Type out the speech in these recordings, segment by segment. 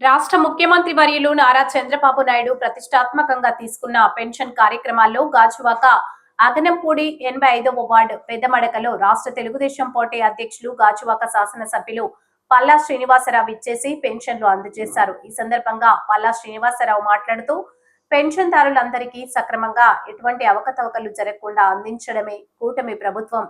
రాష్ట్ర ముఖ్యమంత్రి వర్యులు నారా చంద్రబాబు నాయుడు ప్రతిష్టాత్మకంగా తీసుకున్న పెన్షన్ కార్యక్రమాల్లో గాజువాక అగనంపూడి 85వ వార్డు పెద్దమడకలో రాష్ట్ర తెలుగుదేశం పార్టీ అధ్యక్షులు గాజువాక శాసనసభ్యులు పల్లా శ్రీనివాసరావు ఇచ్చేసి పెన్షన్లు అందజేశారు. ఈ సందర్భంగా పల్లా శ్రీనివాసరావు మాట్లాడుతూ పెన్షన్దారులందరికీ సక్రమంగా ఎటువంటి అవకతవకలు జరగకుండా అందించడమే కూటమి ప్రభుత్వం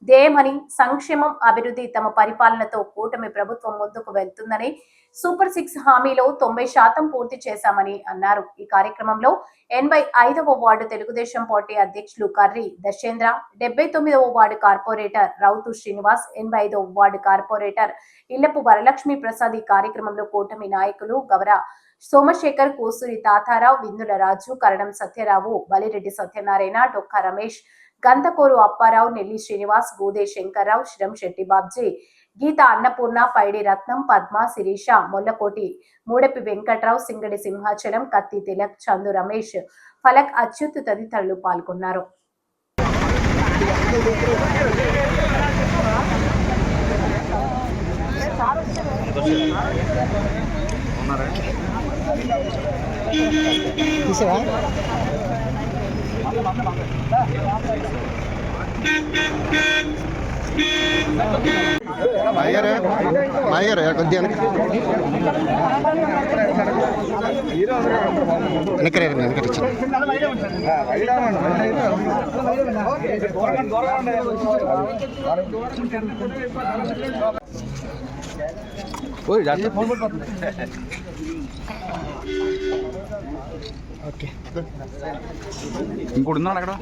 ధ్యేయమని, సంక్షేమం, అభివృద్ధి తమ పరిపాలనతో కూటమి ప్రభుత్వం ముందుకు వెళ్తుందని, సూపర్ 6 హామీలో 90% పూర్తి చేశామని అన్నారు. ఈ కార్యక్రమంలో 85వ వార్డు తెలుగుదేశం పార్టీ అధ్యక్షులు కర్రి దశేంద్ర, 79వ వార్డు కార్పొరేటర్ రౌతు శ్రీనివాస్, 85వ వార్డు కార్పొరేటర్ ఇల్లపు వరలక్ష్మి ప్రసాద్, ఈ కార్యక్రమంలో కూటమి నాయకులు గవర సోమశేఖర్, కూసూరి తాతారావు, విందుల రాజు, కరణం సత్యరావు, బలిరెడ్డి సత్యనారాయణ, డొక్క రమేష్, గంతకోరు అప్పారావు, నెల్లి శ్రీనివాస్, గూదే శంకర్రావు, శిరంశెట్టి బాబ్జీ, గీత అన్నపూర్ణ, పైడి రత్నం, పద్మ, శిరీష, మొల్లకోటి మూడెప్పి వెంకట్రావు, సింగడి సింహాచలం, కత్తి తిలక్, చందు రమేష్, ఫలక్ అచ్యుత్ తదితరులు పాల్గొన్నారు. కొద్దిగా ఓకే ఇంకోటి ఉన్నాడు అక్కడ.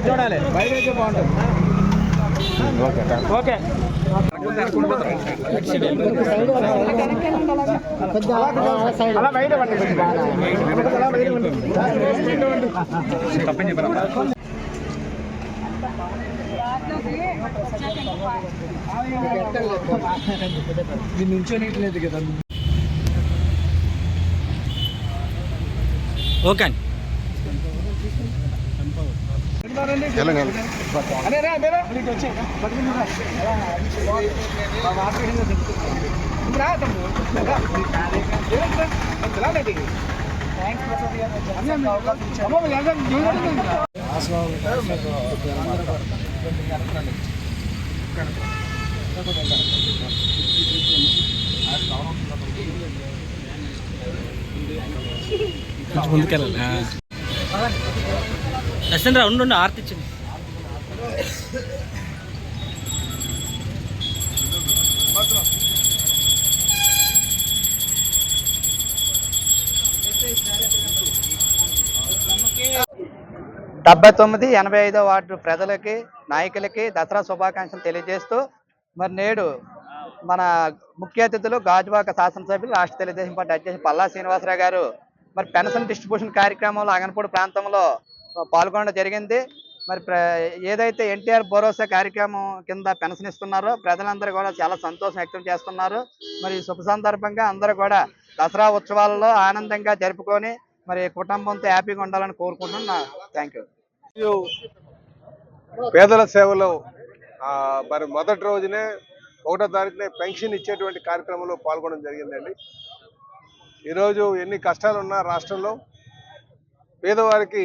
చూడాలి బయట బాగుంటుంది. ఓకే నుంచోనేట్లేదు కదా. ఓకే ముందుకెళ్ళాలి. దర్శనరా ఉండు ఆర్తి ఇచ్చింది. డెబ్బై 85వ వార్డు ప్రజలకి, నాయకులకి దసరా శుభాకాంక్షలు తెలియజేస్తూ మరి నేడు మన ముఖ్య అతిథులు గాజువాక శాసనసభ్యులు, రాష్ట్ర తెలుగుదేశం పార్టీ అధ్యక్షులు పల్లా శ్రీనివాసరావు గారు మరి పెన్షన్ డిస్ట్రిబ్యూషన్ కార్యక్రమంలో అగనపూడి ప్రాంతంలో పాల్గొనడం జరిగింది. మరి ఏదైతే ఎన్టీఆర్ భరోసా కార్యక్రమం కింద పెన్షన్ ఇస్తున్నారో ప్రజలందరూ కూడా చాలా సంతోషం వ్యక్తం చేస్తున్నారు. మరి శుభ సందర్భంగా అందరూ కూడా దసరా ఉత్సవాలలో ఆనందంగా జరుపుకొని మరి కుటుంబంతో హ్యాపీగా ఉండాలని కోరుకుంటున్నాను. Thank you. పేదల సేవలో మరి మొదటి రోజునే 1వ తారీఖునే పెన్షన్ ఇచ్చేటువంటి కార్యక్రమంలో పాల్గొనడం జరిగిందండి. ఈరోజు ఎన్ని కష్టాలు ఉన్నా రాష్ట్రంలో పేదవారికి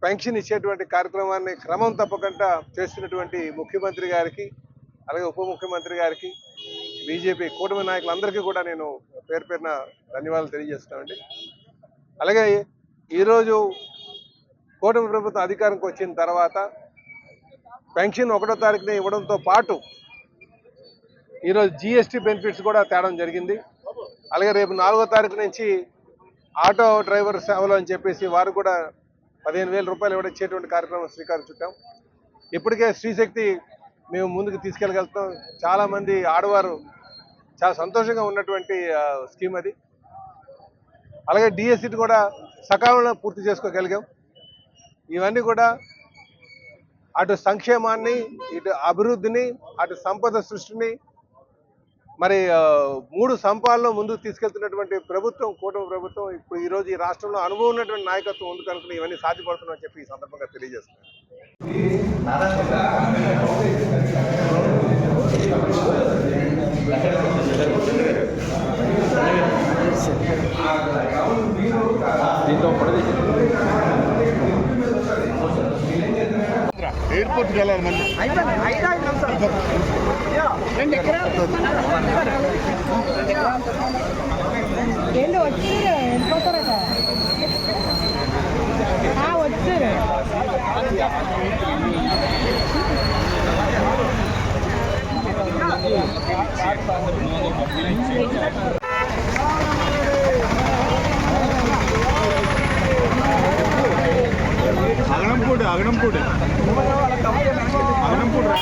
పెన్షన్ ఇచ్చేటువంటి కార్యక్రమాన్ని క్రమం తప్పకుండా చేస్తున్నటువంటి ముఖ్యమంత్రి గారికి, అలాగే ఉప ముఖ్యమంత్రి గారికి, బీజేపీ కూటమి నాయకులందరికీ కూడా నేను పేరు పేరున ధన్యవాదాలు తెలియజేస్తున్నానండి. అలాగే ఈరోజు కూటమి ప్రభుత్వం అధికారంకి వచ్చిన తర్వాత పెన్షన్ 1వ తారీఖునే ఇవ్వడంతో పాటు ఈరోజు జీఎస్టీ బెనిఫిట్స్ కూడా తేవడం జరిగింది. అలాగే రేపు 4వ తారీఖు నుంచి ఆటో డ్రైవర్ సేవలు అని చెప్పేసి వారు కూడా 15,000 రూపాయలు ఇవ్వడం కార్యక్రమం శ్రీకారం చుట్టాం. ఇప్పటికే స్త్రీశక్తి మేము ముందుకు తీసుకెళ్ళగలుగుతాం. చాలామంది ఆడవారు చాలా సంతోషంగా ఉన్నటువంటి స్కీమ్ అది. అలాగే డిఎస్సి కూడా సకాలంలో పూర్తి చేసుకోగలిగాం. ఇవన్నీ కూడా అటు సంక్షేమాన్ని, ఇటు అభివృద్ధిని, అటు సంపద సృష్టిని, మరి 3 సంపాలను ముందుకు తీసుకెళ్తున్నటువంటి ప్రభుత్వం, కూటమి ప్రభుత్వం. ఇప్పుడు ఈరోజు ఈ రాష్ట్రంలో అనుభవం ఉన్నటువంటి నాయకత్వం ఉంది కనుక ఇవన్నీ సాధ్యపడుతున్నాయని చెప్పి ఈ సందర్భంగా తెలియజేస్తున్నాను. ఎయిర్పోర్ట్కి వెళ్ళాలి మళ్ళీ. ఏంటి వచ్చి వెళ్ళిపోతారట వచ్చారు. అగనంపూడి అగనంపూడి అగనంపూడి రా.